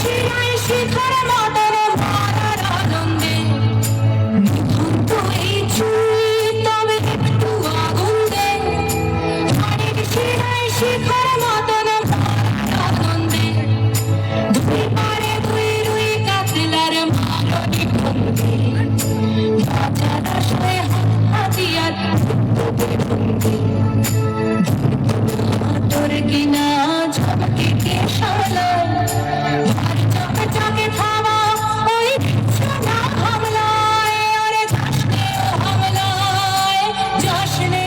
শিরায় শিখার মতন ভরার আনন্দে নিভন্ত এই চুড়ি তবে একটু আগুন দে ঘরের শিরায় শিখার মতন ভরার আনন্দে দুই পারে দুই রুই কাতলার মালনি ভঙ্গি বাজারা শোয়ে হাতিয়ার ভঙ্গি তোর কিনা ঝপকে কে সামলায় আর চকে চকে থামা ওই সোনা হামলায় আরে যাসনে ও হামলায় যাসনে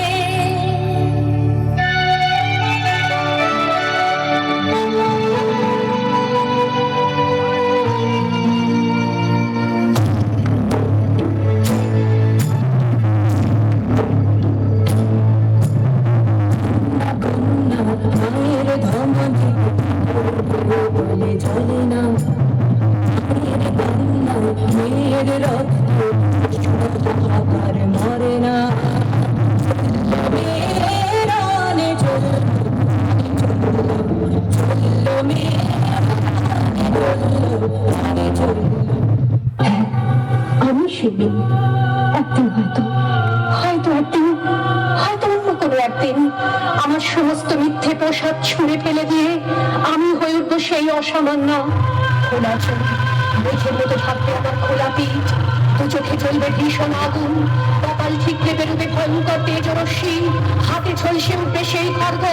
মায়ের ধমনী বলে চলে না মায়ের কান্না মেয়ের রক্ত হাকার মরে না মেয়ের আনে চলল মেয়ের চলল। হ্যাঁ, আমি শিবি একদিন হয়তো অন্য কোনো একদিন আমার সমস্ত মিথ্যে প্রসাদ ছুঁড়ে ফেলে দিয়ে আমি হয়ে উঠবো সেই অসামান্য খোলা চোখ মেঘের মতো থাকবে আমার খোলা পিঠ দু চোখে জ্বলবে ভীষণ আগুন কপাল ঠিকরে বেরোবে ভয়ঙ্কর তেজরশ্মি হাতে ঝলসে উঠবে সেই খড়গ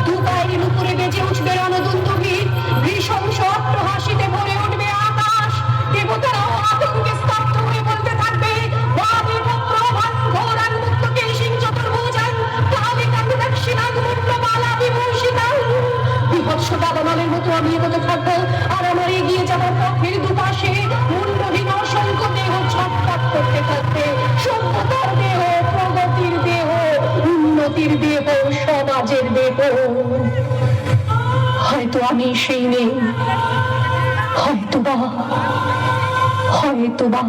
দু পায়ের উপরে বেজে উঠবে রণদুন্দুভি ভীষণ সত্য হাসিতে ভরে উঠবে আকাশ দেবতারাও আতঙ্কে স্তব্ধ হয়ে বলতে থাকবে বাদে পুত্র ভাঙ্গোরান মুক্ত কেশিং চতুর্ভুজান কালে কান্দে দক্ষিণাগ মুন্ডমালা বিভূষিতাং বিভৎস দাবানলের মতো আমি এগোতে থাকবো আর আমার এগিয়ে যাবার পথের দুপাশে মুন্ডহীন অসংখ্য দেহ ছটফট করতে থাকবে সভ্যতার দেহ প্রগতির দেহ উন্নতির দেহ সমাজের দেহ হয়তো আমি সেই নেই হয়তো বা